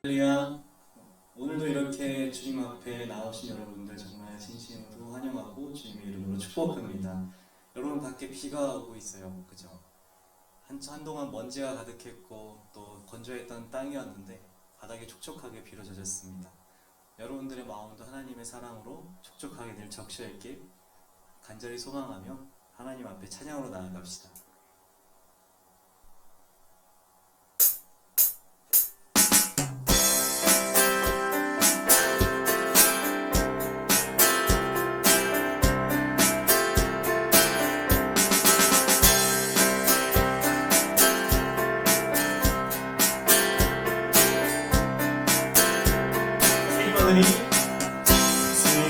할렐루야. 오늘도 이렇게 주님 앞에 나오신 여러분들 정말 진심으로 환영하고 주님의 이름으로 축복합니다. 여러분, 밖에 비가 오고 있어요. 그죠? 한동안 먼지가 가득했고 또 건조했던 땅이었는데 바닥이 촉촉하게 비로 젖었습니다. 여러분들의 마음도 하나님의 사랑으로 촉촉하게 늘 적셔있길 간절히 소망하며 하나님 앞에 찬양으로 나아갑시다.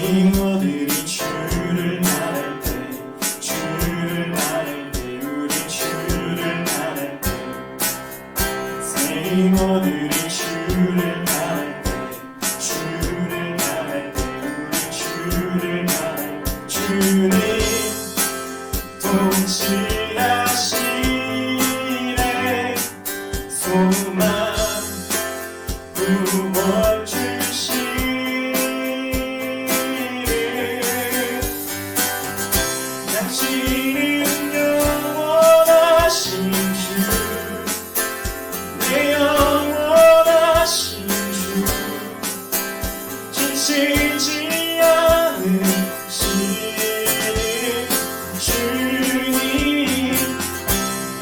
생모들이 주를 말할 때, 주를 말할 때, 우리 주를 말할 때, 생모들이 주를 말할 때, 주를 말할 때, 우리 주를 말할 때, 주님 통치하시네. 소망 부어주시 당신은 영원하신 주, 내 영원하신 주, 지치지 않으시는 주님,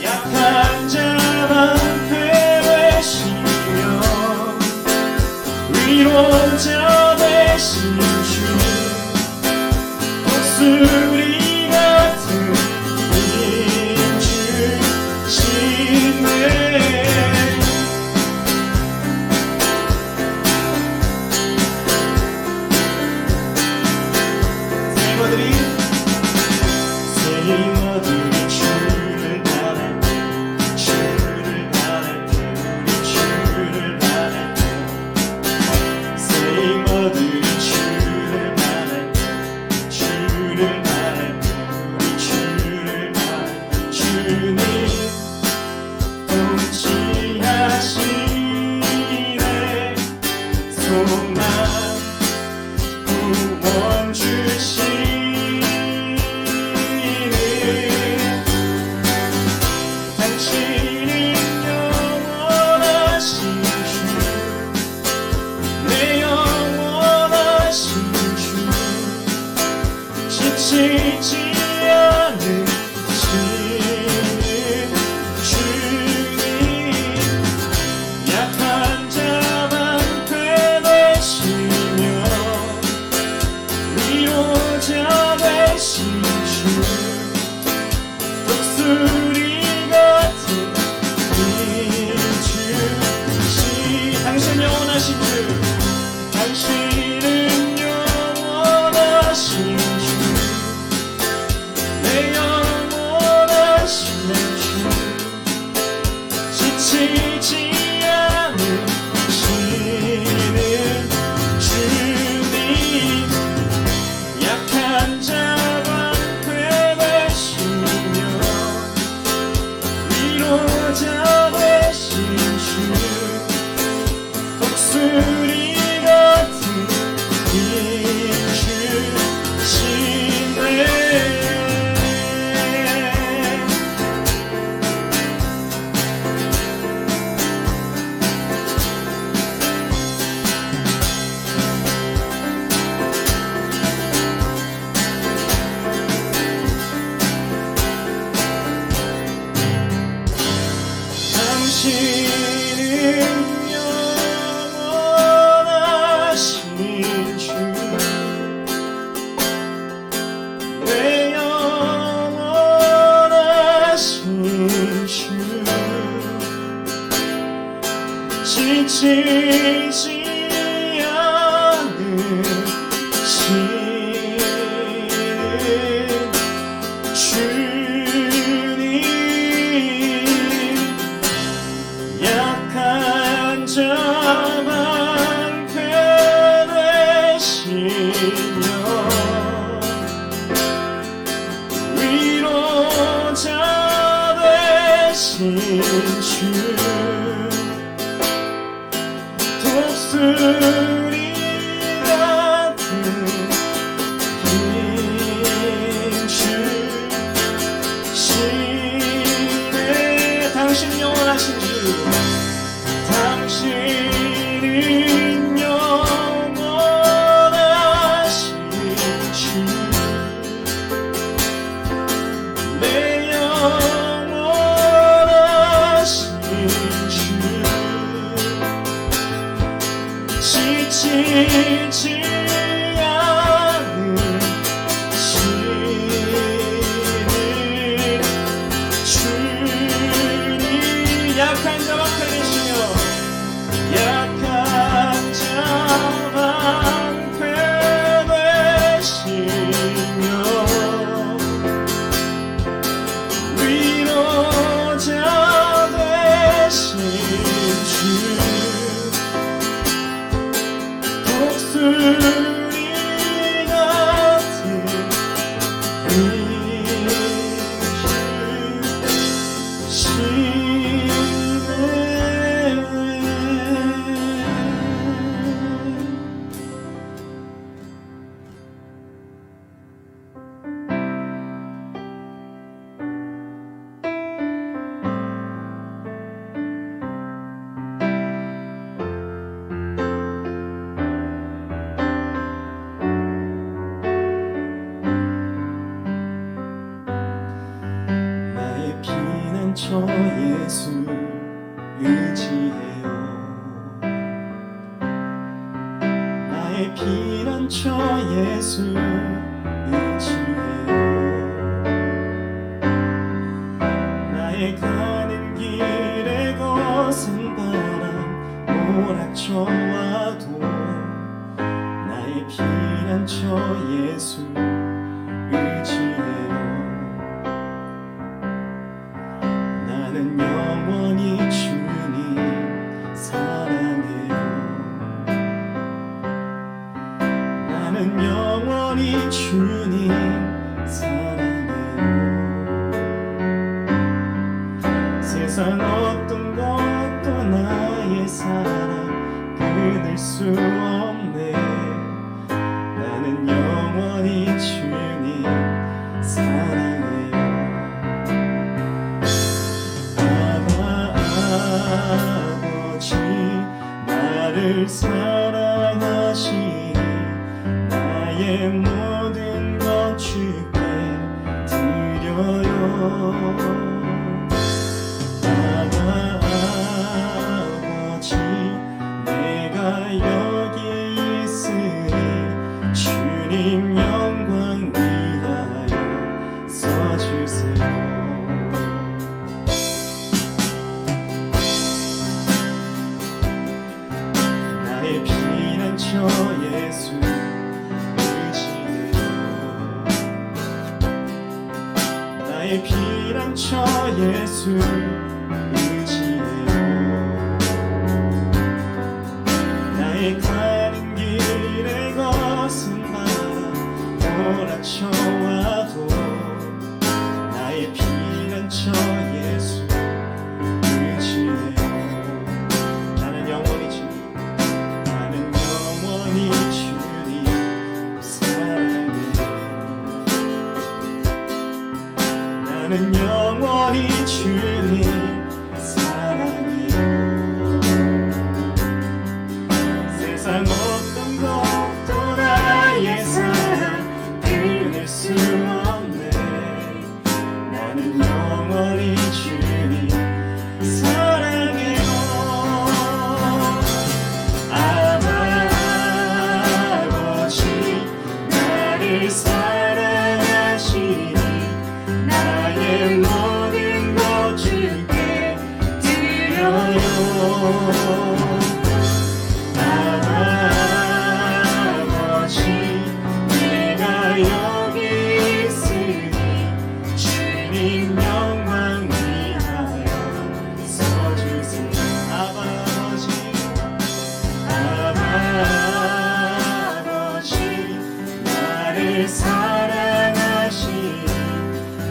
약한 자만 되시며 위로자 되신 주, 독수리 생모들이 주를 말할 때, 주를 말할 때, 우리 주를 말할 때, 생모들이 주를 말할 때, 주를 말할 때, 우리 주를 말할 때, 주님 통치하시네. 소망 구원 주시네. 당신은 영원하신 주, 내 영원하신 주, 지치지 않으시는 주님, 약한 자만 되시며 위로자 되신 주, 독수리 같은 당신 영원하신 주, 당신은 영원하신 주, 내 영원하신 주, 지치지 않으시는 주님, 약한 자만 되시며 위로자 되신 주, 독수리 같은 이 주시네. 당신은 영원하신 주, 피난처 예수 의지해요. 나의 피난처 예수 의지해요. 나의 가는 길에 거센 바람 몰아쳐와도 나의 피난처 예수 의지해요. 나는 영원히 주님 사랑해요. 나는 영원히 주님 사랑해요. 세상 어떤 것도 나의 사랑 끊을 수 없네. 나는 영원히 주님 사랑해요. 아버지 나를 사랑하시니 나의 모든 것 주께 드려요. 아버지 내가 여기 있으니 주님 영광 위하여 써주세요. 나의 피난처 예수 의지해요. 나의 피난처 예수 의지해요. 나의 가는 길에 거센 바람 몰아쳐와도 나의 피난처 예수 의지해요. 나는 영원히 주님 사랑해요. 나는 영원히 주님 사랑해요. 세상 어떤 것도 나의 사랑 끊을 수 없네. 나는 영원히 주님 사랑해요. 아버지 나를 사랑하시니 나의 모든 것 주께 드려요. 아버지 내가 여기 있으니 주님 영광 위하여 써주세요. 아버지 나를 사랑하시니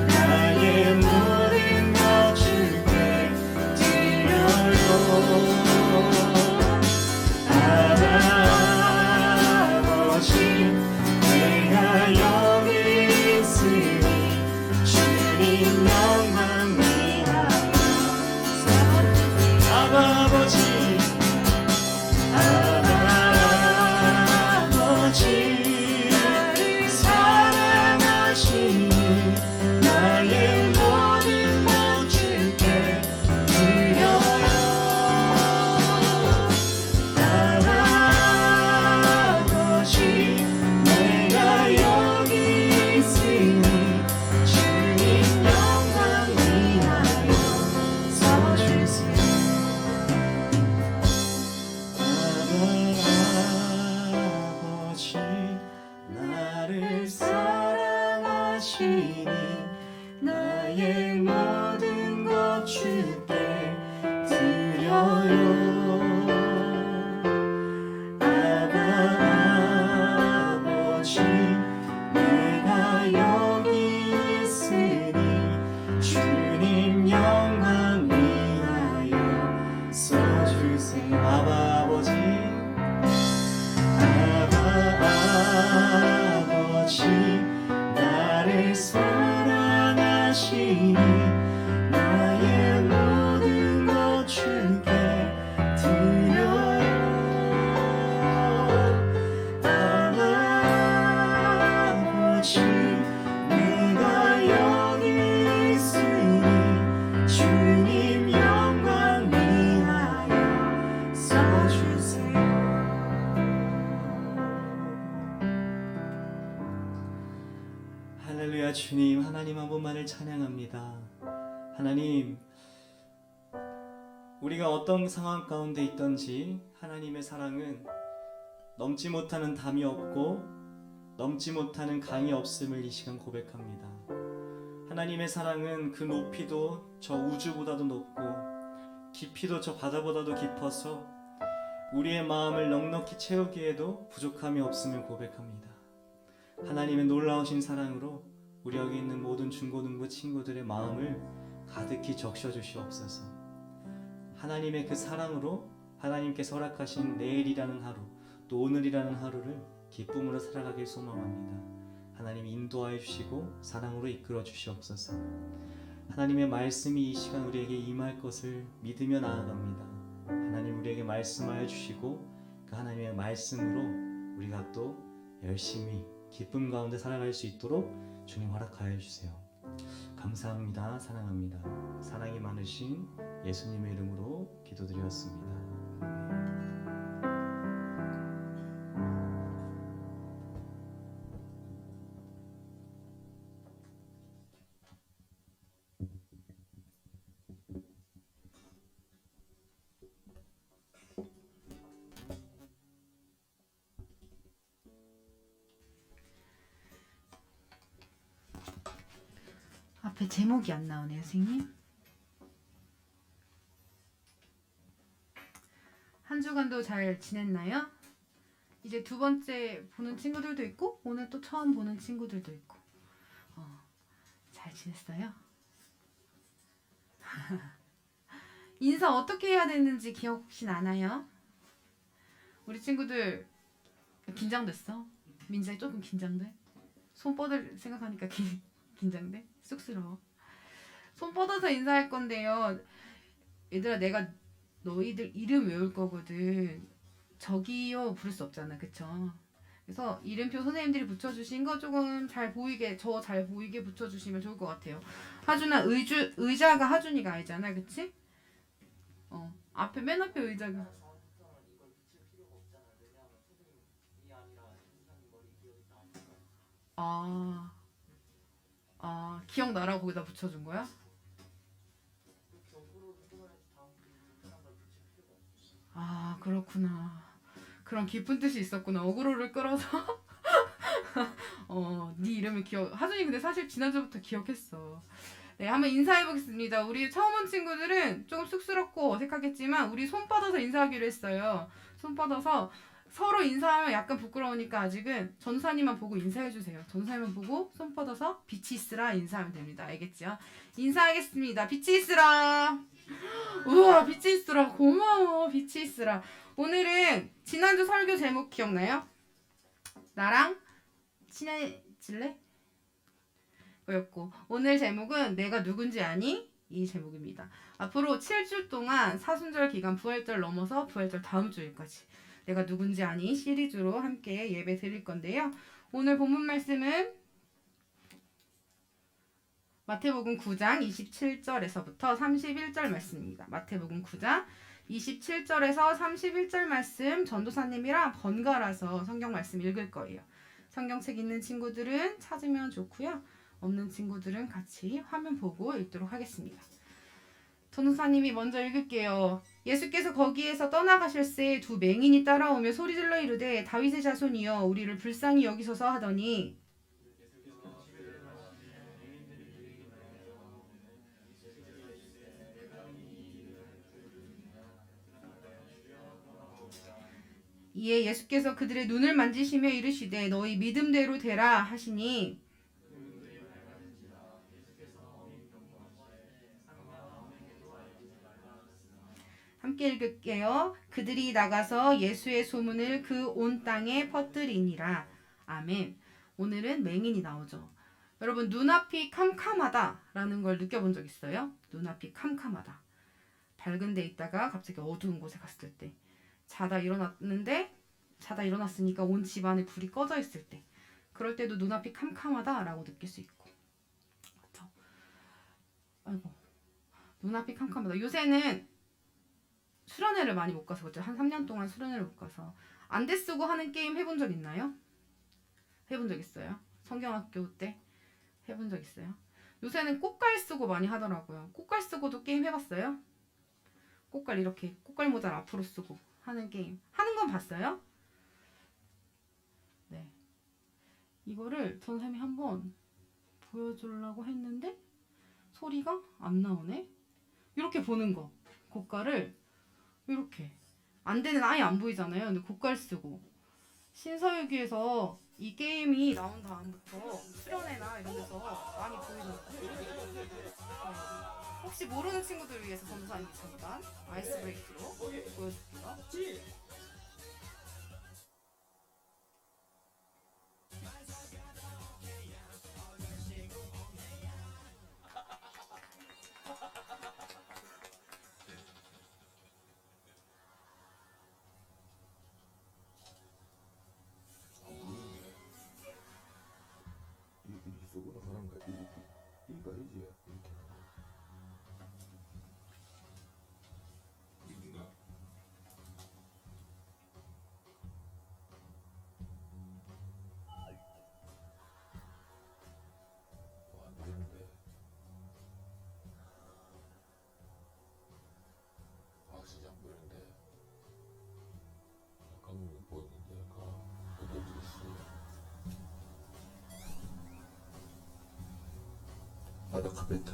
나의 모든 것 주께 드려요. 아버지 내가 여기 있으니 주님 영광 위하여 써주세요. 아버지 나를 사랑하시니 나의 모든 것 주께 드려요. 아버지 내가 여기 있으니 주님 영광 위하여 써주세요. 아버지 나를 사랑하시니 나의 모든 것 주께 드려요. 아버지 내가 여기 있으니 주님 영광 위하여 써주세요. 아버지 나를 사랑하시니 나의 모든 것 주께 드려요. 아버지 내가 여기 있으니 주님 할렐루야. 주님, 하나님 한 분만을 찬양합니다. 하나님, 우리가 어떤 상황 가운데 있던지 하나님의 사랑은 넘지 못하는 담이 없고 넘지 못하는 강이 없음을 이 시간 고백합니다. 하나님의 사랑은 그 높이도 저 우주보다도 높고 깊이도 저 바다보다도 깊어서 우리의 마음을 넉넉히 채우기에도 부족함이 없음을 고백합니다. 하나님의 놀라우신 사랑으로 우리 여기 있는 모든 중고등부 친구들의 마음을 가득히 적셔 주시옵소서. 하나님의 그 사랑으로 하나님께서 허락하신 내일이라는 하루, 또 오늘이라는 하루를 기쁨으로 살아가길 소망합니다. 하나님 인도하여 주시고 사랑으로 이끌어 주시옵소서. 하나님의 말씀이 이 시간 우리에게 임할 것을 믿으며 나아갑니다. 하나님 우리에게 말씀하여 주시고 그 하나님의 말씀으로 우리가 또 열심히 기쁨 가운데 살아갈 수 있도록 주님 허락하여 주세요. 감사합니다. 사랑합니다. 사랑이 많으신 예수님의 이름으로 기도드렸습니다. 앞에 제목이 안 나오네요, 선생님. 한 주간도 잘 지냈나요? 이제 두 번째 보는 친구들도 있고 오늘 또 처음 보는 친구들도 있고 잘 지냈어요? 인사 어떻게 해야 되는지 기억 혹시 나나요? 우리 친구들 긴장됐어? 민지가 조금 긴장돼? 손 뻗을 생각하니까 긴장돼? 쑥스러워. 손 뻗어서 인사할 건데요. 얘들아, 내가 너희들 이름 외울 거거든. 저기요 부를 수 없잖아, 그쵸? 그래서 이름표 선생님들이 붙여주신 거 조금 잘 보이게, 저 잘 보이게 붙여주시면 좋을 것 같아요. 하준아, 의자가 하준이가 아니잖아, 그치? 앞에 맨 앞에 의자가. 기억나라고 거기다 붙여준 거야? 그렇구나. 그런 깊은 뜻이 있었구나. 어그로를 끌어서 네 이름을 하준이 근데 사실 지난주부터 기억했어. 네, 한번 인사해보겠습니다. 우리 처음 온 친구들은 조금 쑥스럽고 어색하겠지만 우리 손 뻗어서 인사하기로 했어요. 손 뻗어서 서로 인사하면 약간 부끄러우니까 아직은 전사님만 보고 인사해주세요. 전사님만 보고 손 뻗어서 빛이 있으라 인사하면 됩니다. 알겠죠? 인사하겠습니다. 빛이 있으라. 우와, 빛이 있으라. 고마워. 빛이 있으라. 오늘은 지난주 설교 제목 기억나요? 나랑 친해질래? 였고 오늘 제목은 내가 누군지 아니? 이 제목입니다. 앞으로 7주 동안 사순절 기간 부활절 넘어서 부활절 다음 주일까지 내가 누군지 아니? 시리즈로 함께 예배 드릴 건데요. 오늘 본문 말씀은 마태복음 9장 27절에서부터 31절 말씀입니다. 마태복음 9장 27절에서 31절 말씀 전도사님이랑 번갈아서 성경 말씀 읽을 거예요. 성경책 있는 친구들은 찾으면 좋고요. 없는 친구들은 같이 화면 보고 읽도록 하겠습니다. 전도사님이 먼저 읽을게요. 예수께서 거기에서 떠나가실새 두 맹인이 따라오며 소리질러 이르되 다윗의 자손이여 우리를 불쌍히 여기소서 하더니 이에 예수께서 그들의 눈을 만지시며 이르시되 너희 믿음대로 되라 하시니 함께 읽을게요. 그들이 나가서 예수의 소문을 그 온 땅에 퍼뜨리니라. 아멘. 오늘은 맹인이 나오죠. 여러분 눈앞이 캄캄하다라는 걸 느껴본 적 있어요? 눈앞이 캄캄하다. 밝은 데 있다가 갑자기 어두운 곳에 갔을 때 자다 일어났으니까 온 집안에 불이 꺼져 있을 때 그럴 때도 눈앞이 캄캄하다라고 느낄 수 있고 그렇죠? 아이고 눈앞이 캄캄하다. 요새는 수련회를 많이 못 가서 그렇죠. 한 3년 동안 수련회를 못 가서 안대 쓰고 하는 게임 해본 적 있나요? 해본 적 있어요? 성경학교 때 해본 적 있어요? 요새는 꽃갈 쓰고 많이 하더라고요. 꽃갈 쓰고도 게임 해봤어요? 꽃갈 이렇게 꽃갈 모자를 앞으로 쓰고 하는 게임 하는 건 봤어요? 네. 이거를 전쌤이 한번 보여주려고 했는데 소리가 안 나오네? 이렇게 보는 거. 고깔을 이렇게. 안 되는 아예 안 보이잖아요. 근데 고깔 쓰고. 신서유기에서 이 게임이 나온 다음부터 수련회나 이런 데서 많이 보이더라고요. 네. 혹시 모르는 친구들을 위해서 전도사님이 잠깐 아이스 브레이크로 보여줄게요. 이쪽으로 하는 거야. 이가 이지 이렇게. 이인가? 안 되는데. 확실히 안 보이는데. 아까는 못 보였는데 아까 느껴지겠어요. 바닥 카페트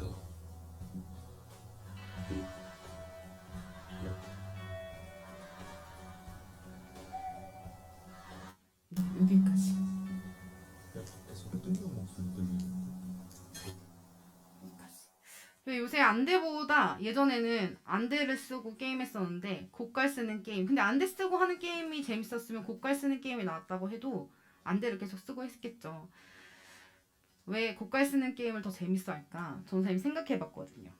여기까지. 계속 뜬금 목소리 들리는 왜 요새 안대보다 예전에는 안대를 쓰고 게임했었는데 고깔 쓰는 게임. 근데 안대 쓰고 하는 게임이 재밌었으면 고깔 쓰는 게임이 나왔다고 해도 안대를 계속 쓰고 했겠죠. 왜 고깔 쓰는 게임을 더 재밌어 할까? 전선생님이 생각해봤거든요.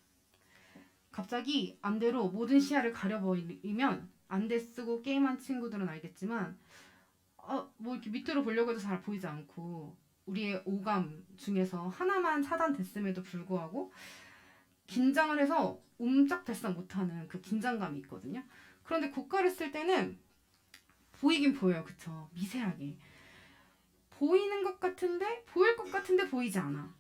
갑자기 안대로 모든 시야를 가려버리면 안대 쓰고 게임한 친구들은 알겠지만 뭐 이렇게 밑으로 보려고 해도 잘 보이지 않고 우리의 오감 중에서 하나만 차단됐음에도 불구하고 긴장을 해서 옴짝달싹 못하는 그 긴장감이 있거든요. 그런데 고가를 쓸 때는 보이긴 보여요. 그쵸? 미세하게. 보이는 것 같은데 보일 것 같은데 보이지 않아.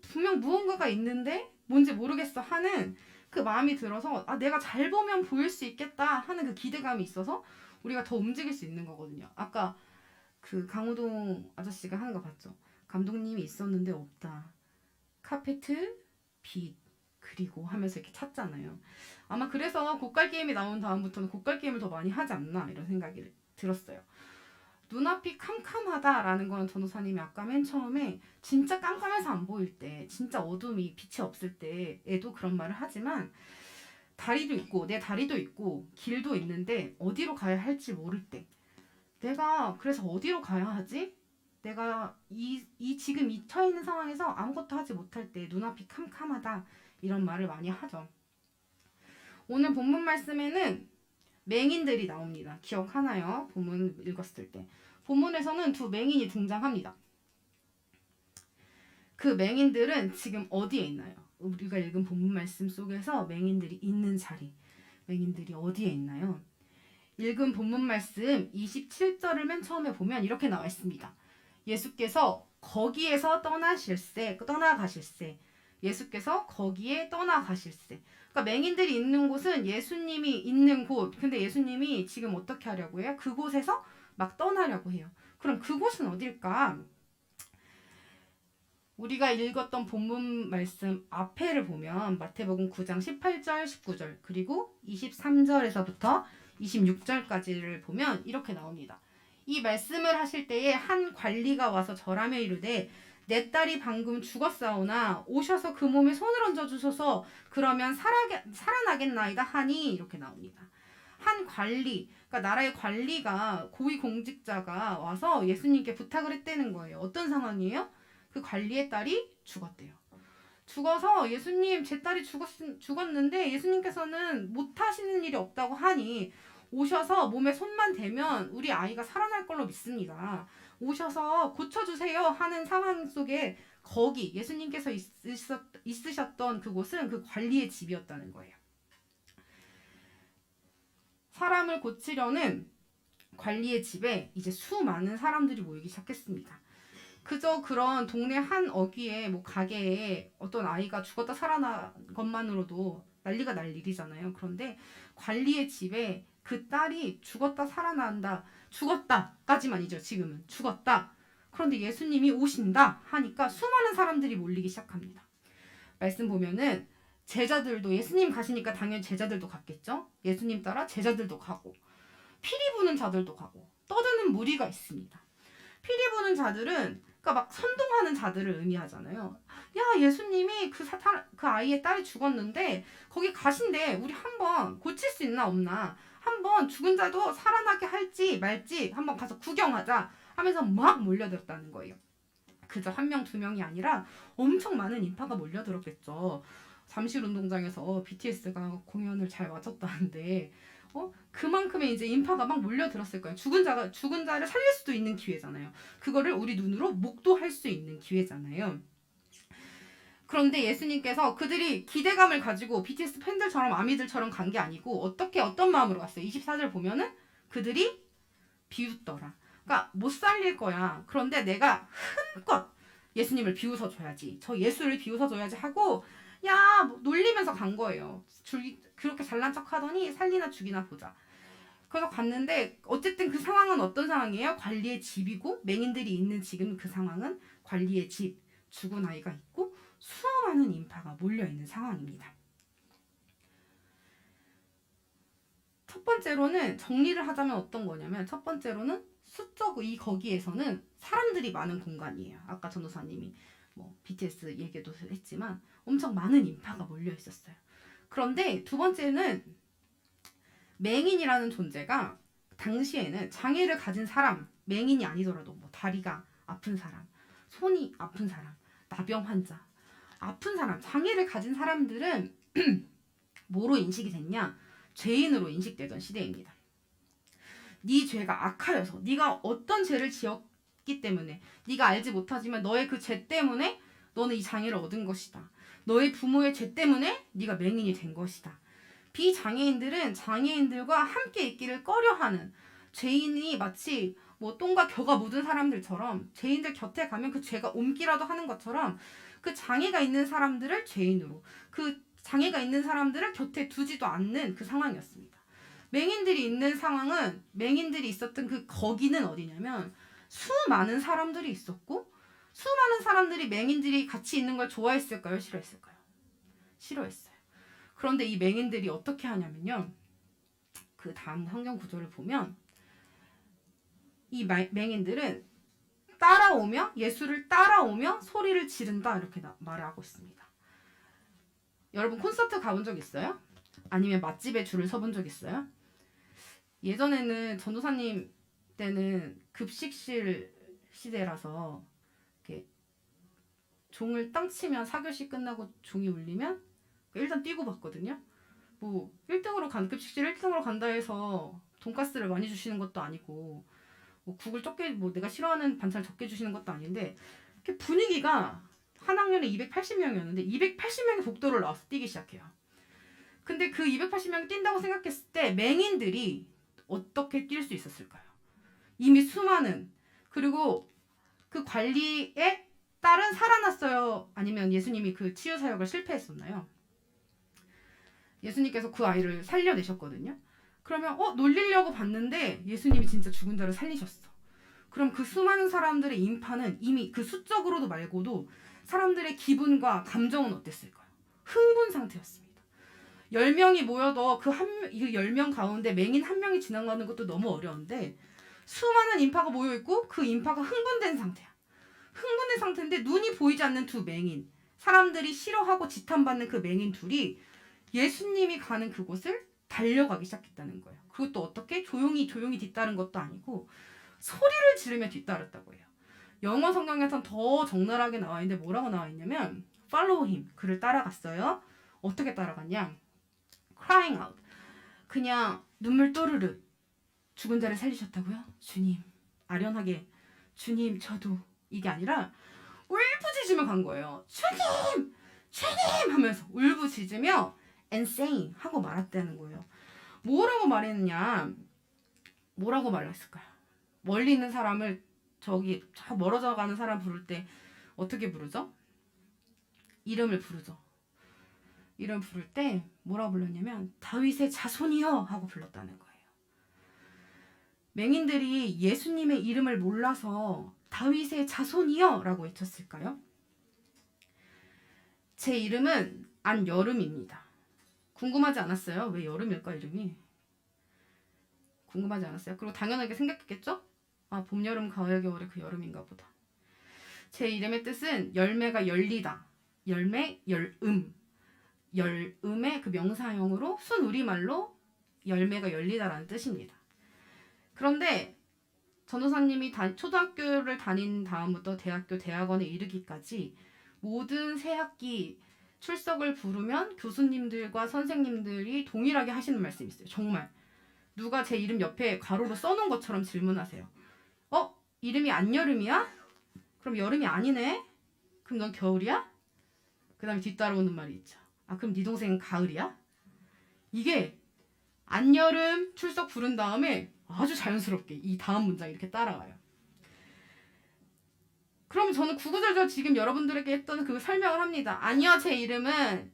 분명 무언가가 있는데 뭔지 모르겠어 하는 그 마음이 들어서 내가 잘 보면 보일 수 있겠다 하는 그 기대감이 있어서 우리가 더 움직일 수 있는 거거든요. 아까 그 강호동 아저씨가 하는 거 봤죠? 감독님이 있었는데 없다. 카페트, 빛, 그리고 하면서 이렇게 찾잖아요. 아마 그래서 고깔 게임이 나온 다음부터는 고깔 게임을 더 많이 하지 않나 이런 생각이 들었어요. 눈앞이 캄캄하다라는 건 전도사님이 아까 맨 처음에 진짜 깜깜해서 안 보일 때, 진짜 어둠이 빛이 없을 때에도 그런 말을 하지만 다리도 있고 내 다리도 있고 길도 있는데 어디로 가야 할지 모를 때 내가 그래서 어디로 가야 하지? 내가 지금 이 처해 있는 상황에서 아무것도 하지 못할 때 눈앞이 캄캄하다 이런 말을 많이 하죠. 오늘 본문 말씀에는 맹인들이 나옵니다. 기억하나요? 본문 읽었을 때. 본문에서는 두 맹인이 등장합니다. 그 맹인들은 지금 어디에 있나요? 우리가 읽은 본문 말씀 속에서 맹인들이 있는 자리. 맹인들이 어디에 있나요? 읽은 본문 말씀 27절을 맨 처음에 보면 이렇게 나와 있습니다. 예수께서 거기에서 떠나가실세. 예수께서 거기에 떠나가실세. 그러니까 맹인들이 있는 곳은 예수님이 있는 곳. 근데 예수님이 지금 어떻게 하려고 해요? 그곳에서 막 떠나려고 해요. 그럼 그곳은 어딜까? 우리가 읽었던 본문 말씀 앞에를 보면 마태복음 9장 18절, 19절 그리고 23절에서부터 26절까지를 보면 이렇게 나옵니다. 이 말씀을 하실 때에 한 관리가 와서 절하며 이르되 내 딸이 방금 죽었사오나 오셔서 그 몸에 손을 얹어 주소서 그러면 살아나겠나이다 하니 이렇게 나옵니다. 한 관리, 그러니까 나라의 관리가 고위공직자가 와서 예수님께 부탁을 했다는 거예요. 어떤 상황이에요? 그 관리의 딸이 죽었대요. 죽어서 예수님 제 딸이 죽었는데 예수님께서는 못하시는 일이 없다고 하니 오셔서 몸에 손만 대면 우리 아이가 살아날 걸로 믿습니다. 오셔서 고쳐주세요 하는 상황 속에 거기 예수님께서 있으셨던 그곳은 그 관리의 집이었다는 거예요. 사람을 고치려는 관리의 집에 이제 수많은 사람들이 모이기 시작했습니다. 그저 그런 동네 한 어귀에 뭐 가게에 어떤 아이가 죽었다 살아난 것만으로도 난리가 날 일이잖아요. 그런데 관리의 집에 그 딸이 죽었다 살아난다. 죽었다까지만이죠. 지금은 죽었다. 그런데 예수님이 오신다 하니까 수많은 사람들이 몰리기 시작합니다. 말씀 보면은 제자들도 예수님 가시니까 당연히 제자들도 갔겠죠. 예수님 따라 제자들도 가고 피리 부는 자들도 가고 떠드는 무리가 있습니다. 피리 부는 자들은 그러니까 막 선동하는 자들을 의미하잖아요. 야, 예수님이 그 아이의 딸이 죽었는데 거기 가신대. 우리 한번 고칠 수 있나 없나? 한번 죽은 자도 살아나게 할지 말지 한번 가서 구경하자 하면서 막 몰려들었다는 거예요. 그저 한 명, 두 명이 아니라 엄청 많은 인파가 몰려들었겠죠. 잠실운동장에서 BTS가 공연을 잘 마쳤다는데 그만큼의 이제 인파가 막 몰려들었을 거예요. 죽은 자를 살릴 수도 있는 기회잖아요. 그거를 우리 눈으로 목도할 수 있는 기회잖아요. 그런데 예수님께서 그들이 기대감을 가지고 BTS 팬들처럼 아미들처럼 간 게 아니고 어떤 마음으로 갔어요. 24절 보면은 그들이 비웃더라. 그러니까 못 살릴 거야. 그런데 내가 힘껏 예수님을 비웃어 줘야지. 저 예수를 비웃어 줘야지 하고 야, 뭐 놀리면서 간 거예요. 그렇게 잘난 척 하더니 살리나 죽이나 보자. 그래서 갔는데 어쨌든 그 상황은 어떤 상황이에요? 관리의 집이고 맹인들이 있는 지금 그 상황은 관리의 집, 죽은 아이가 있고 수많은 인파가 몰려있는 상황입니다. 첫 번째로는 정리를 하자면 어떤 거냐면 첫 번째로는 수적 거기에서는 사람들이 많은 공간이에요. 아까 전도사님이 뭐 BTS 얘기도 했지만 엄청 많은 인파가 몰려 있었어요. 그런데 두 번째는 맹인이라는 존재가 당시에는 장애를 가진 사람, 맹인이 아니더라도 뭐 다리가 아픈 사람, 손이 아픈 사람, 나병 환자, 아픈 사람, 장애를 가진 사람들은 뭐로 인식이 됐냐? 죄인으로 인식되던 시대입니다. 네 죄가 악하여서 네가 어떤 죄를 지었기 때문에 네가 알지 못하지만 너의 그 죄 때문에 너는 이 장애를 얻은 것이다. 너의 부모의 죄 때문에 네가 맹인이 된 것이다. 비장애인들은 장애인들과 함께 있기를 꺼려하는 죄인이 마치 뭐 똥과 겨가 묻은 사람들처럼 죄인들 곁에 가면 그 죄가 옮기라도 하는 것처럼 그 장애가 있는 사람들을 죄인으로 그 장애가 있는 사람들을 곁에 두지도 않는 그 상황이었습니다. 맹인들이 있는 상황은 맹인들이 있었던 거기는 어디냐면 수많은 사람들이 있었고 수많은 사람들이 맹인들이 같이 있는 걸 좋아했을까요? 싫어했을까요? 싫어했어요. 그런데 이 맹인들이 어떻게 하냐면요. 그 다음 성경 구조를 보면 이 맹인들은 예수를 따라오며 소리를 지른다 이렇게 말을 하고 있습니다. 여러분 콘서트 가본 적 있어요? 아니면 맛집에 줄을 서본 적 있어요? 예전에는 전도사님 때는 급식실 시대라서 이렇게 종을 땅 치면 4교시 끝나고 종이 울리면 일단 뛰고 봤거든요. 뭐 1등으로 급식실 1등으로 간다 해서 돈가스를 많이 주시는 것도 아니고 뭐 국을 적게 내가 싫어하는 반찬 적게 주시는 것도 아닌데 이렇게 분위기가 한 학년에 280명이었는데 280명의 복도를 나와서 뛰기 시작해요. 근데 그 280명이 뛴다고 생각했을 때 맹인들이 어떻게 뛸 수 있었을까요? 이미 수많은 그리고 그 관리의 딸은 살아났어요? 아니면 예수님이 그 치유 사역을 실패했었나요? 예수님께서 그 아이를 살려내셨거든요. 그러면 놀리려고 봤는데 예수님이 진짜 죽은 자를 살리셨어. 그럼 그 수많은 사람들의 인파는 이미 그 수적으로도 말고도 사람들의 기분과 감정은 어땠을까요? 흥분 상태였습니다. 10명이 모여도 그 10명 가운데 맹인 한 명이 지나가는 것도 너무 어려운데 수많은 인파가 모여있고 그 인파가 흥분된 상태야. 흥분된 상태인데 눈이 보이지 않는 두 맹인, 사람들이 싫어하고 지탄받는 그 맹인 둘이 예수님이 가는 그곳을 달려가기 시작했다는 거예요. 그것도 어떻게? 조용히 뒤따른 것도 아니고 소리를 지르며 뒤따랐다고 해요. 영어 성경에선 더 적나라하게 나와 있는데 뭐라고 나와 있냐면 follow him, 그를 따라갔어요. 어떻게 따라갔냐? crying out, 그냥 눈물 또르르. 죽은 자를 살리셨다고요? 주님, 아련하게 주님 저도, 이게 아니라 울부짖으며 간 거예요. 주님! 주님! 하면서 울부짖으며 insane 하고 말았다는 거예요. 뭐라고 말했느냐? 뭐라고 말했을까요? 멀리 있는 사람을 저기 저 멀어져 가는 사람 부를 때 어떻게 부르죠? 이름을 부르죠. 이름 부를 때 뭐라고 불렀냐면 다윗의 자손이여 하고 불렀다는 거예요. 맹인들이 예수님의 이름을 몰라서 다윗의 자손이여 라고 외쳤을까요? 제 이름은 안여름입니다. 궁금하지 않았어요? 왜 여름일까 이름이? 궁금하지 않았어요? 그리고 당연하게 생각했겠죠? 아, 봄, 여름, 가을, 겨울의 그 여름인가 보다. 제 이름의 뜻은 열매가 열리다. 열매, 열음. 열음의 그 명사형으로 순우리말로 열매가 열리다라는 뜻입니다. 그런데 전도사님이 초등학교를 다닌 다음부터 대학교, 대학원에 이르기까지 모든 새 학기 출석을 부르면 교수님들과 선생님들이 동일하게 하시는 말씀이 있어요. 정말. 누가 제 이름 옆에 가로로 써놓은 것처럼 질문하세요. 이름이 안여름이야? 그럼 여름이 아니네? 그럼 넌 겨울이야? 그 다음에 뒤따라오는 말이 있죠. 그럼 네 동생은 가을이야? 이게 안여름 출석 부른 다음에 아주 자연스럽게 이 다음 문장 이렇게 따라와요. 그럼 저는 구구절절 지금 여러분들에게 했던 그 설명을 합니다. 아니요, 제 이름은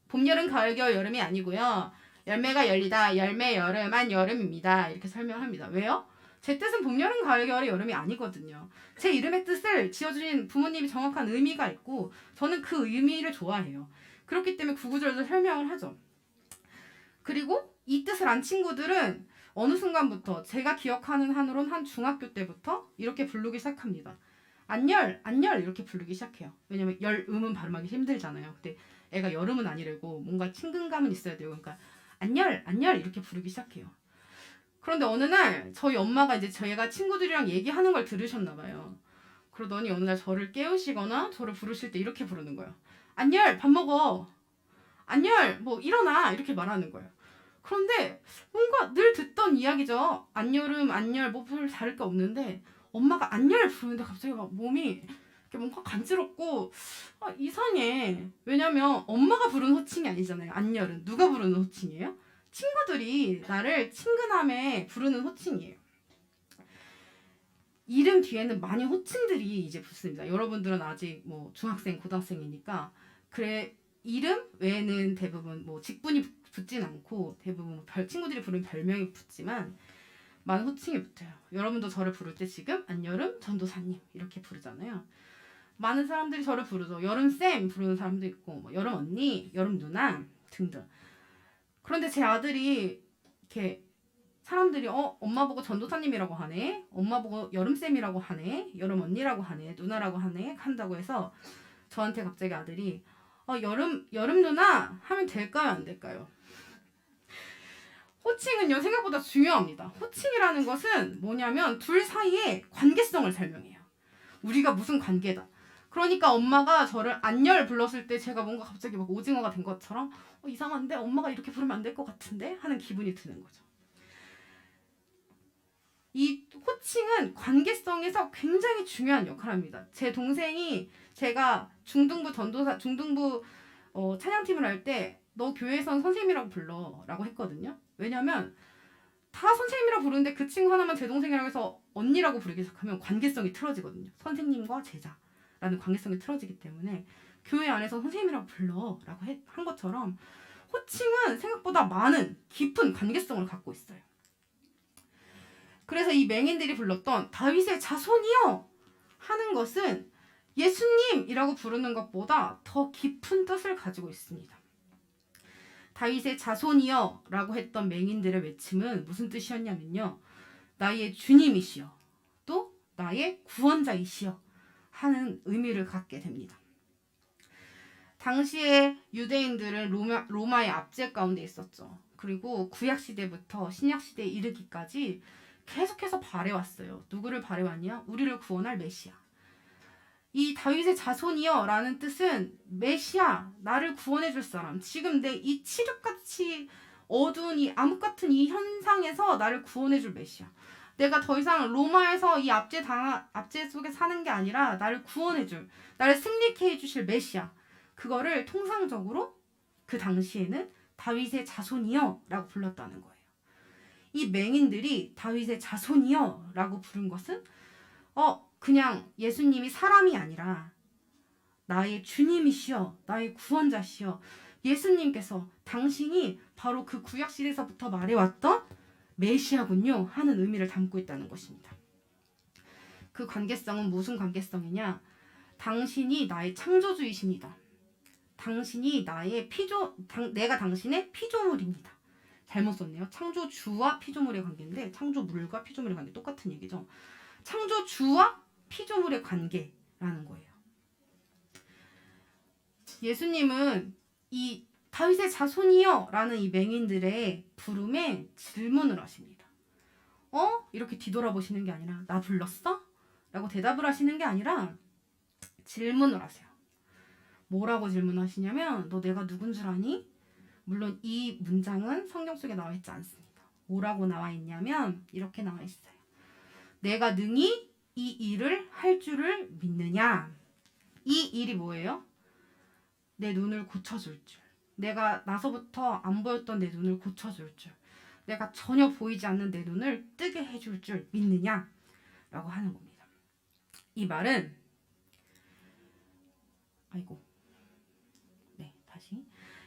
봄, 여름, 가을, 겨울, 여름이 아니고요. 열매가 열리다, 열매, 여름, 안여름입니다. 이렇게 설명합니다. 왜요? 제 뜻은 봄, 여름, 가을, 겨울의 여름이 아니거든요. 제 이름의 뜻을 지어주신 부모님이 정확한 의미가 있고 저는 그 의미를 좋아해요. 그렇기 때문에 구구절절 설명을 하죠. 그리고 이 뜻을 안 친구들은 어느 순간부터 제가 기억하는 한으론 한 중학교 때부터 이렇게 부르기 시작합니다. 안열, 안열 이렇게 부르기 시작해요. 왜냐면 열음은 발음하기 힘들잖아요. 근데 애가 여름은 아니래고 뭔가 친근감은 있어야 돼요. 그러니까 안열, 안열 이렇게 부르기 시작해요. 그런데 어느 날 저희 엄마가 이제 저희가 친구들이랑 얘기하는 걸 들으셨나 봐요. 그러더니 어느 날 저를 깨우시거나 저를 부르실 때 이렇게 부르는 거예요. 안열, 밥 먹어. 안열, 뭐 일어나 이렇게 말하는 거예요. 그런데 뭔가 늘 듣던 이야기죠. 안여름, 안열 뭐 별 다를 게 없는데 엄마가 안열 부르는데 갑자기 막 몸이 이렇게 뭔가 간지럽고 이상해. 왜냐면 엄마가 부르는 호칭이 아니잖아요. 안열은 누가 부르는 호칭이에요? 친구들이 나를 친근함에 부르는 호칭이에요. 이름 뒤에는 많이 호칭들이 이제 붙습니다. 여러분들은 아직 뭐 중학생, 고등학생이니까 그래 이름 외에는 대부분 뭐 직분이 붙진 않고 대부분 친구들이 부르는 별명이 붙지만 많은 호칭이 붙어요. 여러분도 저를 부를 때 지금 안여름 전도사님 이렇게 부르잖아요. 많은 사람들이 저를 부르죠. 여름쌤 부르는 사람도 있고 뭐 여름 언니, 여름 누나 등등. 그런데 제 아들이 이렇게 사람들이 엄마 보고 전도사님이라고 하네, 엄마 보고 여름쌤이라고 하네, 여름 언니라고 하네, 누나라고 하네 한다고 해서 저한테 갑자기 아들이 여름 누나 하면 될까요 안 될까요? 호칭은요 생각보다 중요합니다. 호칭이라는 것은 뭐냐면 둘 사이의 관계성을 설명해요. 우리가 무슨 관계다. 그러니까 엄마가 저를 안열 불렀을 때 제가 뭔가 갑자기 막 오징어가 된 것처럼 이상한데 엄마가 이렇게 부르면 안 될 것 같은데 하는 기분이 드는 거죠. 이 호칭은 관계성에서 굉장히 중요한 역할을 합니다. 제 동생이 제가 중등부 찬양팀을 할 때 너 교회에선 선생님이라고 불러 라고 했거든요. 왜냐면 다 선생님이라고 부르는데 그 친구 하나만 제 동생이라고 해서 언니라고 부르기 시작하면 관계성이 틀어지거든요. 선생님과 제자라는 관계성이 틀어지기 때문에 교회 안에서 선생님이라고 불러 라고 한 것처럼 호칭은 생각보다 많은 깊은 관계성을 갖고 있어요. 그래서 이 맹인들이 불렀던 다윗의 자손이여 하는 것은 예수님이라고 부르는 것보다 더 깊은 뜻을 가지고 있습니다. 다윗의 자손이여 라고 했던 맹인들의 외침은 무슨 뜻이었냐면요. 나의 주님이시여 또 나의 구원자이시여 하는 의미를 갖게 됩니다. 당시에 유대인들은 로마의 압제 가운데 있었죠. 그리고 구약시대부터 신약시대에 이르기까지 계속해서 바래왔어요. 누구를 바래왔냐? 우리를 구원할 메시아. 이 다윗의 자손이여 라는 뜻은 메시아, 나를 구원해줄 사람. 지금 내 이 칠흑같이 어두운 이 암흑 같은 이 현상에서 나를 구원해줄 메시아. 내가 더 이상 로마에서 이 압제 속에 사는 게 아니라 나를 구원해줄, 나를 승리케 해주실 메시아. 그거를 통상적으로 그 당시에는 다윗의 자손이여 라고 불렀다는 거예요. 이 맹인들이 다윗의 자손이여 라고 부른 것은 그냥 예수님이 사람이 아니라 나의 주님이시여, 나의 구원자시여, 예수님께서 당신이 바로 그 구약시대에서부터 말해왔던 메시아군요 하는 의미를 담고 있다는 것입니다. 그 관계성은 무슨 관계성이냐? 당신이 나의 창조주이십니다. 당신이 나의 내가 당신의 피조물입니다. 잘못 썼네요. 창조주와 피조물의 관계인데 창조물과 피조물의 관계 똑같은 얘기죠. 창조주와 피조물의 관계라는 거예요. 예수님은 이 다윗의 자손이여 라는 이 맹인들의 부름에 질문을 하십니다. 이렇게 뒤돌아보시는 게 아니라 나 불렀어? 라고 대답을 하시는 게 아니라 질문을 하세요. 뭐라고 질문하시냐면 너 내가 누군 줄 아니? 물론 이 문장은 성경 속에 나와 있지 않습니다. 뭐라고 나와 있냐면 이렇게 나와 있어요. 내가 능히 이 일을 할 줄을 믿느냐? 이 일이 뭐예요? 내 눈을 고쳐줄 줄. 내가 나서부터 안 보였던 내 눈을 고쳐줄 줄. 내가 전혀 보이지 않는 내 눈을 뜨게 해줄 줄 믿느냐? 라고 하는 겁니다. 이 말은 다시.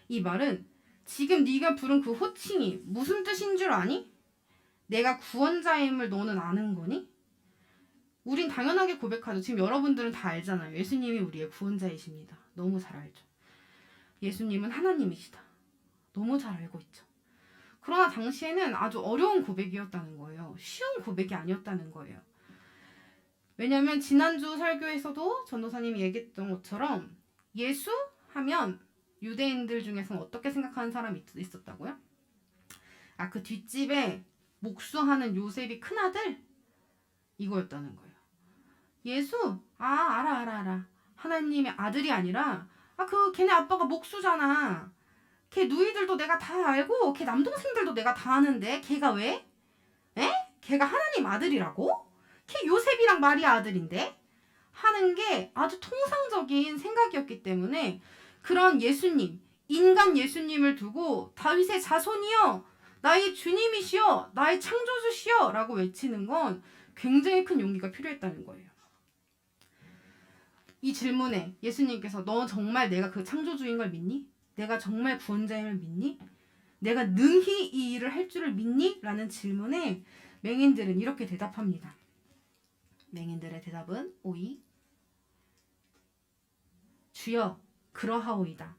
이 말은 지금 네가 부른 그 호칭이 무슨 뜻인 줄 아니? 내가 구원자임을 너는 아는 거니? 우린 당연하게 고백하죠. 지금 여러분들은 다 알잖아요. 예수님이 우리의 구원자이십니다. 너무 잘 알죠. 예수님은 하나님이시다. 너무 잘 알고 있죠. 그러나 당시에는 아주 어려운 고백이었다는 거예요. 쉬운 고백이 아니었다는 거예요. 왜냐하면 지난주 설교에서도 전도사님이 얘기했던 것처럼 예수 하면 유대인들 중에서는 어떻게 생각하는 사람이 있었다고요? 그 뒷집에 목수하는 요셉이 큰아들? 이거였다는 거예요. 예수? 알아. 하나님의 아들이 아니라 걔네 아빠가 목수잖아. 걔 누이들도 내가 다 알고 걔 남동생들도 내가 다 아는데 걔가 왜? 걔가 하나님 아들이라고? 걔 요셉이랑 마리아 아들인데? 하는 게 아주 통상적인 생각이었기 때문에 그런 예수님, 인간 예수님을 두고 다윗의 자손이여, 나의 주님이시여, 나의 창조주시여 라고 외치는 건 굉장히 큰 용기가 필요했다는 거예요. 이 질문에 예수님께서 너 정말 내가 그 창조주인 걸 믿니? 내가 정말 구원자임을 믿니? 내가 능히 이 일을 할 줄을 믿니? 라는 질문에 맹인들은 이렇게 대답합니다. 맹인들의 대답은 5이 주여 그러하오이다.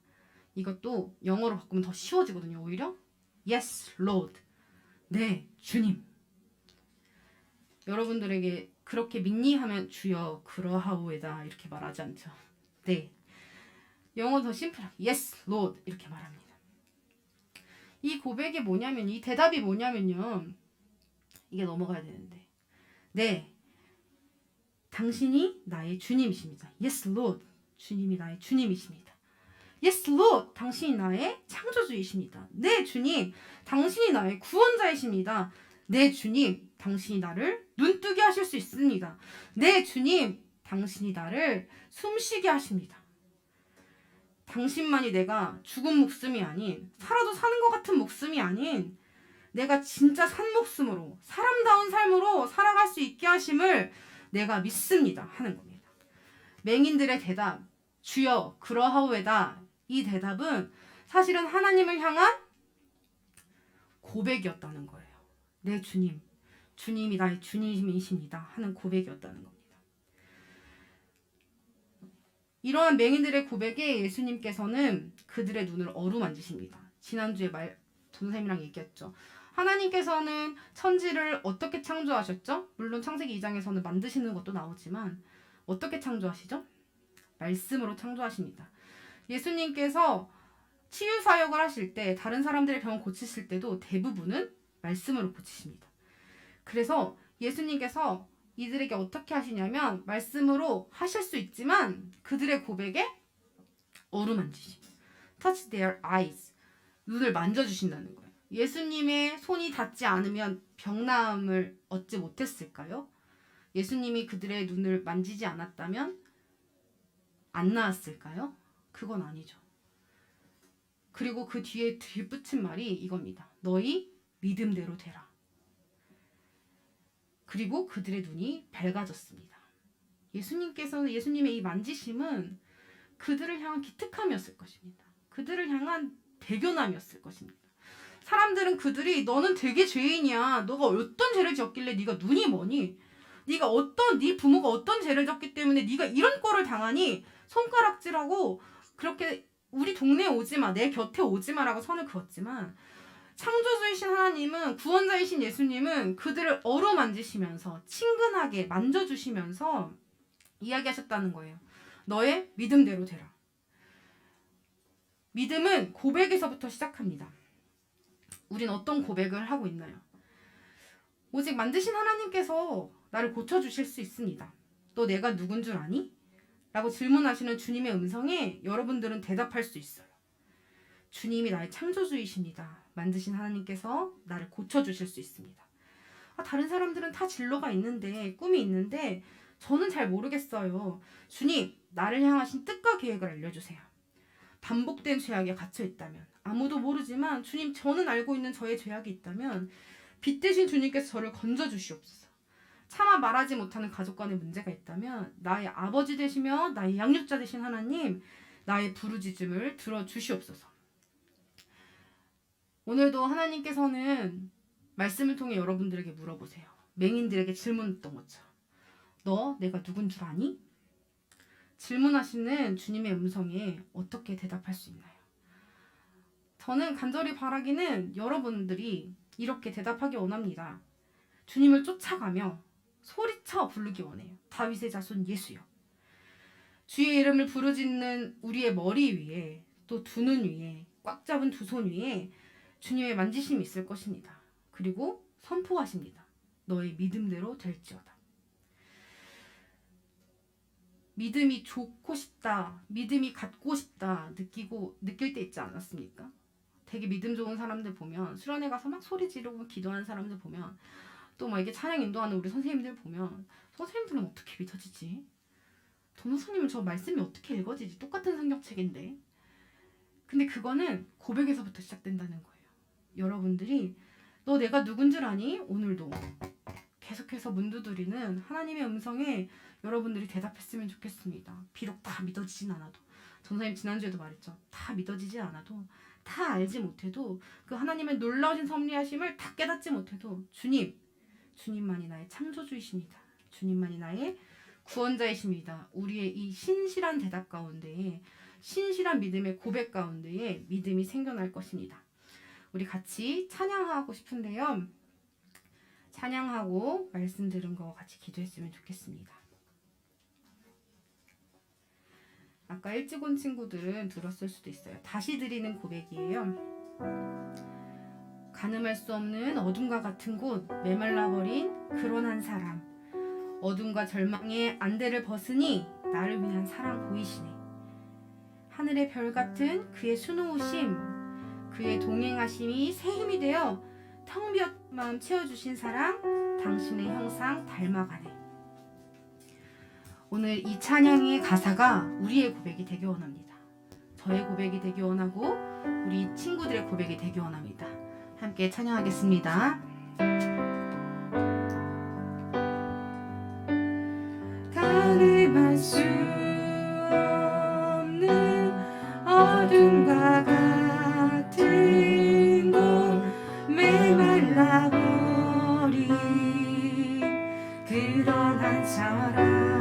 이것도 영어로 바꾸면 더 쉬워지거든요. 오히려 Yes, Lord. 네, 주님. 여러분들에게 그렇게 믿니? 하면 주여 그러하오이다 이렇게 말하지 않죠. 네. 영어 더 심플하게 Yes, Lord 이렇게 말합니다. 이 고백이 뭐냐면 이 대답이 뭐냐면요. 이게 넘어가야 되는데 네. 당신이 나의 주님이십니다. Yes, Lord. 주님이 나의 주님이십니다. Yes, Lord. 당신이 나의 창조주이십니다. 네, 주님. 당신이 나의 구원자이십니다. 네, 주님. 당신이 나를 눈뜨게 하실 수 있습니다. 네, 주님. 당신이 나를 숨쉬게 하십니다. 당신만이 내가 죽은 목숨이 아닌, 살아도 사는 것 같은 목숨이 아닌, 내가 진짜 산 목숨으로, 사람다운 삶으로 살아갈 수 있게 하심을 내가 믿습니다. 하는 겁니다. 맹인들의 대답, 주여 그러하오에다, 이 대답은 사실은 하나님을 향한 고백이었다는 거예요. 내 주님, 주님이 나의 주님이십니다. 하는 고백이었다는 겁니다. 이러한 맹인들의 고백에 예수님께서는 그들의 눈을 어루만지십니다. 지난주에 전도사님이랑 얘기했죠. 하나님께서는 천지를 어떻게 창조하셨죠? 물론 창세기 2장에서는 만드시는 것도 나오지만 어떻게 창조하시죠? 말씀으로 창조하십니다. 예수님께서 치유사역을 하실 때 다른 사람들의 병을 고치실 때도 대부분은 말씀으로 고치십니다. 그래서 예수님께서 이들에게 어떻게 하시냐면 말씀으로 하실 수 있지만 그들의 고백에 어루만지십니다. Touch their eyes. 눈을 만져주신다는 거예요. 예수님의 손이 닿지 않으면 병나음을 얻지 못했을까요? 예수님이 그들의 눈을 만지지 않았다면 안 나았을까요? 그건 아니죠. 그리고 그 뒤에 뒷붙인 말이 이겁니다. 너희 믿음대로 되라. 그리고 그들의 눈이 밝아졌습니다. 예수님의 이 만지심은 그들을 향한 기특함이었을 것입니다. 그들을 향한 대견함이었을 것입니다. 사람들은 그들이 너는 되게 죄인이야. 너가 어떤 죄를 지었길래 네가 눈이 머니? 네 부모가 어떤 죄를 졌기 때문에 네가 이런 꼴을 당하니? 손가락질하고 그렇게 우리 동네에 오지 마, 내 곁에 오지 마라고 선을 그었지만 창조주이신 하나님은, 구원자이신 예수님은 그들을 어루만지시면서 친근하게 만져주시면서 이야기하셨다는 거예요. 너의 믿음대로 되라. 믿음은 고백에서부터 시작합니다. 우린 어떤 고백을 하고 있나요? 오직 만드신 하나님께서 나를 고쳐주실 수 있습니다. 너 내가 누군 줄 아니? 라고 질문하시는 주님의 음성에 여러분들은 대답할 수 있어요. 주님이 나의 창조주이십니다. 만드신 하나님께서 나를 고쳐주실 수 있습니다. 다른 사람들은 다 진로가 있는데, 꿈이 있는데 저는 잘 모르겠어요. 주님, 나를 향하신 뜻과 계획을 알려주세요. 반복된 죄악에 갇혀있다면, 아무도 모르지만 주님, 저는 알고 있는 저의 죄악이 있다면 빛 대신 주님께서 저를 건져주시옵소서. 차마 말하지 못하는 가족 간의 문제가 있다면 나의 아버지 되시며 나의 양육자 되신 하나님, 나의 부르짖음을 들어주시옵소서. 오늘도 하나님께서는 말씀을 통해 여러분들에게 물어보세요. 맹인들에게 질문했던 것처럼. 너 내가 누군 줄 아니? 질문하시는 주님의 음성에 어떻게 대답할 수 있나요? 저는 간절히 바라기는 여러분들이 이렇게 대답하기 원합니다. 주님을 쫓아가며 소리쳐 부르기 원해요. 다윗의 자손 예수여. 주의 이름을 부르짖는 우리의 머리 위에, 또 두 눈 위에, 꽉 잡은 두 손 위에 주님의 만지심이 있을 것입니다. 그리고 선포하십니다. 너의 믿음대로 될지어다. 믿음이 좋고 싶다, 믿음이 갖고 싶다 느낄 때 있지 않았습니까? 되게 믿음 좋은 사람들 보면, 수련회 가서 막 소리 지르고 기도하는 사람들 보면, 또 막 이렇게 찬양 인도하는 우리 선생님들 보면, 선생님들은 어떻게 믿어지지? 전도사님은 저 말씀이 어떻게 읽어지지? 똑같은 성경책인데. 근데 그거는 고백에서부터 시작된다는 거예요. 여러분들이 너 내가 누군 줄 아니? 오늘도 계속해서 문두드리는 하나님의 음성에 여러분들이 대답했으면 좋겠습니다. 비록 다 믿어지진 않아도, 전사님 지난주에도 말했죠. 다 믿어지지 않아도, 다 알지 못해도, 그 하나님의 놀라우신 섭리하심을 다 깨닫지 못해도 주님만이 나의 창조주이십니다. 주님만이 나의 구원자이십니다. 우리의 이 신실한 대답 가운데에, 신실한 믿음의 고백 가운데에 믿음이 생겨날 것입니다. 우리 같이 찬양하고 싶은데요. 찬양하고 말씀 들은 거 같이 기도했으면 좋겠습니다. 아까 일찍 온 친구들은 들었을 수도 있어요. 다시 드리는 고백이에요. 가늠할 수 없는 어둠과 같은 곳, 메말라버린 그런 한 사람. 어둠과 절망의 안대를 벗으니 나를 위한 사랑 보이시네. 하늘의 별 같은 그의 수놓으심, 그의 동행하심이 새 힘이 되어 텅 비었던 마음 채워주신 사랑, 당신의 형상 닮아가네. 오늘 이 찬양의 가사가 우리의 고백이 되기 원합니다. 저의 고백이 되기 원하고 우리 친구들의 고백이 되기 원합니다. 함께 찬양하겠습니다. 가늠할 수 없는 어둠과 같은 곳, 메말라버린 그런 한 사람.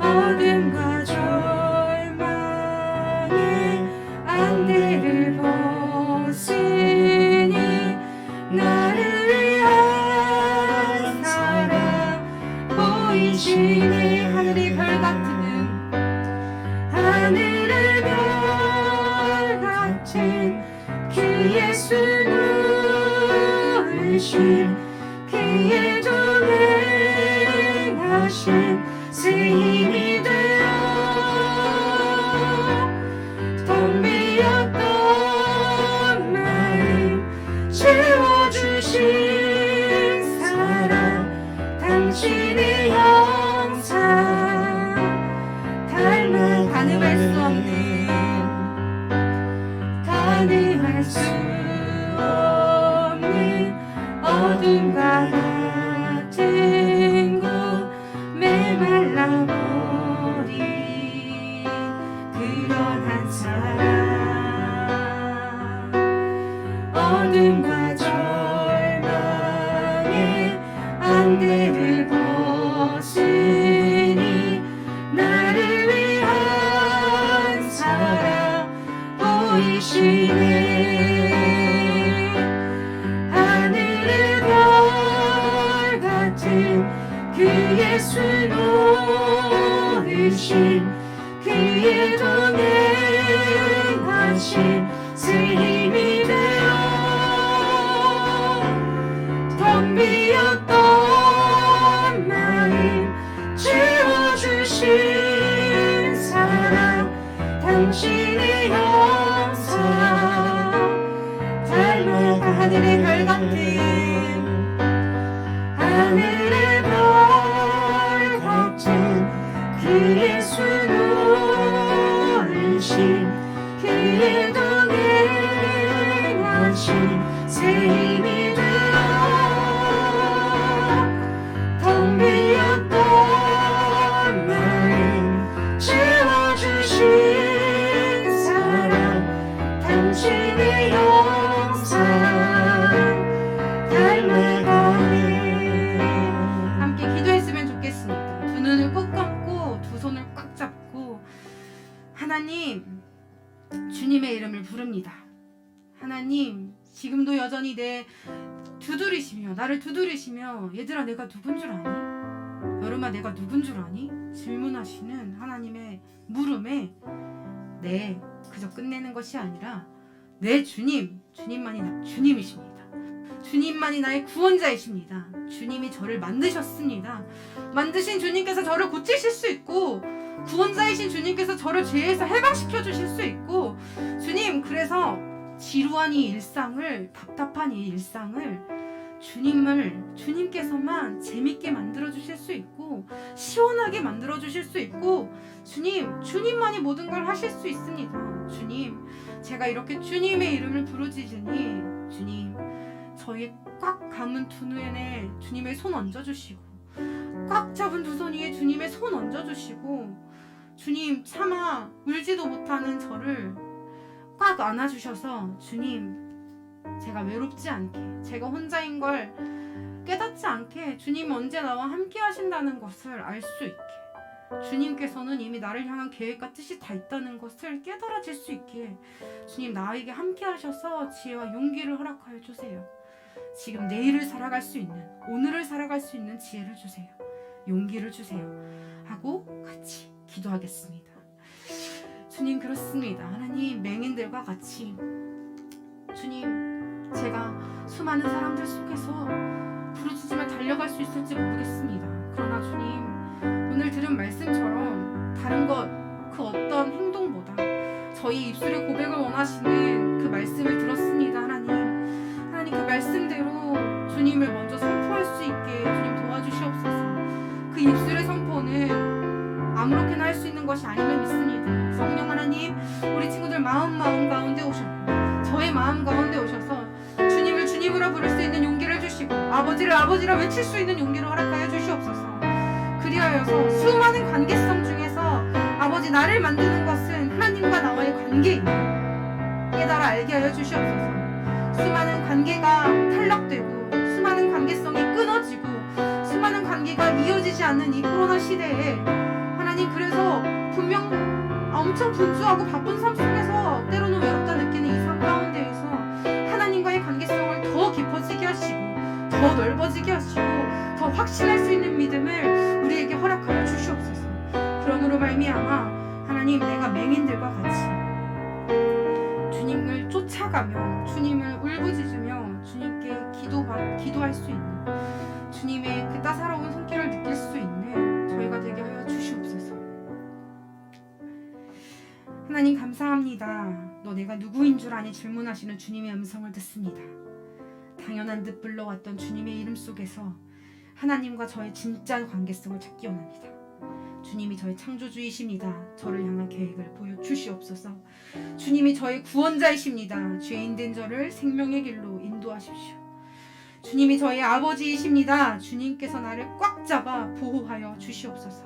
어둠과 절망의 안대를 벗으니 나를 위한 사랑 보이시네. 하늘의 별 같은, 하늘의 별 같은 그의 수놓으심, 그의 동행하심 새 힘이 되어 텅 비었던 마음 채워주신 사랑, 당신의 형상 닮아. 가늠할 수 없는, 가늠할 수 없는 어둠과 같은 곳, 말라버린 그런 한 사람, 어둠과 절망의 안개를 벗으니 나를 위한 사랑 보이시네. 하늘의 별 같은 그 예수 놓으신 그의 동행하신 새 힘이 되어 텅 비었던 마음 채워주신 사랑, 당신의 영상 닮아가. 하늘의 별 같은, 하늘의 별 같은 그 예수 놓으신 그의 동행하신 새 힘이 되어 텅 비었던 마음 채워주신 사랑, 당신의 영상 닮아가네. 함께 기도했으면 좋겠습니다. 두 눈을 꼭 감고 두 손을 꽉 잡고 하나님, 주님의 이름을 부릅니다. 하나님, 지금도 여전히 나를 두드리시며 얘들아 내가 누군 줄 아니? 여름아 내가 누군 줄 아니? 질문하시는 하나님의 물음에 네, 그저 끝내는 것이 아니라 내 주님만이 주님이십니다. 주님만이 나의 구원자이십니다. 주님이 저를 만드셨습니다. 만드신 주님께서 저를 고치실 수 있고, 구원자이신 주님께서 저를 죄에서 해방시켜 주실 수 있고, 주님, 그래서 지루한 이 일상을, 답답한 이 일상을 주님께서만 재밌게 만들어 주실 수 있고 시원하게 만들어 주실 수 있고, 주님만이 모든 걸 하실 수 있습니다. 주님, 제가 이렇게 주님의 이름을 부르짖으니 주님, 저희 꽉 감은 두 눈에 주님의 손 얹어주시고, 꽉 잡은 두 손 위에 주님의 손 얹어주시고, 주님, 차마 울지도 못하는 저를 꽉 안아주셔서 주님, 제가 외롭지 않게, 제가 혼자인 걸 깨닫지 않게 주님이 언제 나와 함께 하신다는 것을 알 수 있게, 주님께서는 이미 나를 향한 계획과 뜻이 다 있다는 것을 깨달아질 수 있게 주님, 나에게 함께 하셔서 지혜와 용기를 허락하여 주세요. 지금 내일을 살아갈 수 있는, 오늘을 살아갈 수 있는 지혜를 주세요. 용기를 주세요. 하고 같이 기도하겠습니다. 주님, 그렇습니다. 하나님, 맹인들과 같이 주님, 제가 수많은 사람들 속에서 부르짖으며 달려갈 수 있을지 모르겠습니다. 그러나 주님, 오늘 들은 말씀처럼 다른 그 어떤 행동보다 저희 입술의 고백을 원하시는 그 말씀을 들었습니다. 하나님, 그 말씀대로 주님을 먼저 선포할 수 있게 주님 도와주시옵소서. 그 입술의 선포는 아무렇게나 할 수 있는 것이 아님을 믿습니다. 성령 하나님, 우리 친구들 마음 가운데 오셨고, 저의 마음 가운데 오셔서 주님을 주님으로 부를 수 있는 용기를 주시고, 아버지를 아버지라 외칠 수 있는 용기를 허락하여 주시옵소서. 그리하여서 수많은 관계성 중에서 아버지, 나를 만드는 것은 하나님과 나와의 관계임을 깨달아 알게 하여 주시옵소서. 수많은 관계가 탈락되고, 수많은 관계성이 끊어지고, 수많은 관계가 이어지지 않는 이 코로나 시대에 하나님, 그래서 분명 엄청 분주하고 바쁜 삶 속에서 때로는 외롭다 느끼는 이 삶 가운데에서 하나님과의 관계성을 더 깊어지게 하시고, 더 넓어지게 하시고, 더 확신할 수 있는 믿음을 우리에게 허락하여 주시옵소서. 그러므로 말미암아 하나님, 내가 맹인들과 같이 주님을 쫓아가며 주님을 울부짖으며 주님께 기도할 수 있는, 주님의 그 따사로운 손길을 느낄 수 있는 저희가 되게 하여 주시옵소서. 하나님, 감사합니다. 너 내가 누구인 줄 아니 질문하시는 주님의 음성을 듣습니다. 당연한 듯 불러왔던 주님의 이름 속에서 하나님과 저의 진짜 관계성을 찾기 원합니다. 주님이 저의 창조주이십니다. 저를 향한 계획을 보여주시옵소서. 주님이 저의 구원자이십니다. 죄인된 저를 생명의 길로 인도하십시오. 주님이 저의 아버지이십니다. 주님께서 나를 꽉 잡아 보호하여 주시옵소서.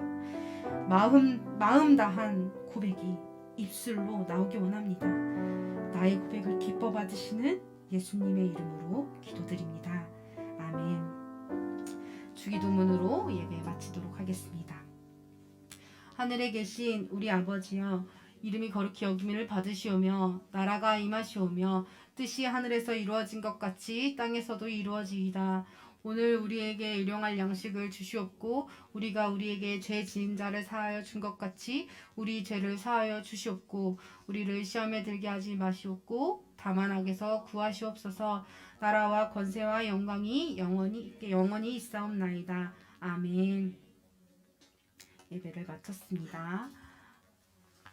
마음 다한 고백이 입술로 나오기 원합니다. 나의 고백을 기뻐 받으시는 예수님의 이름으로 기도드립니다. 아멘. 주기도문으로 예배 마치도록 하겠습니다. 하늘에 계신 우리 아버지여, 이름이 거룩히 여김을 받으시오며 나라가 임하시오며 뜻이 하늘에서 이루어진 것 같이 땅에서도 이루어지이다. 오늘 우리에게 일용할 양식을 주시옵고 우리가 우리에게 죄 지은 자를 사하여 준 것 같이 우리 죄를 사하여 주시옵고 우리를 시험에 들게 하지 마시옵고 다만 악에서 구하시옵소서. 나라와 권세와 영광이 영원히 있사옵나이다. 아멘. 예배를 마쳤습니다.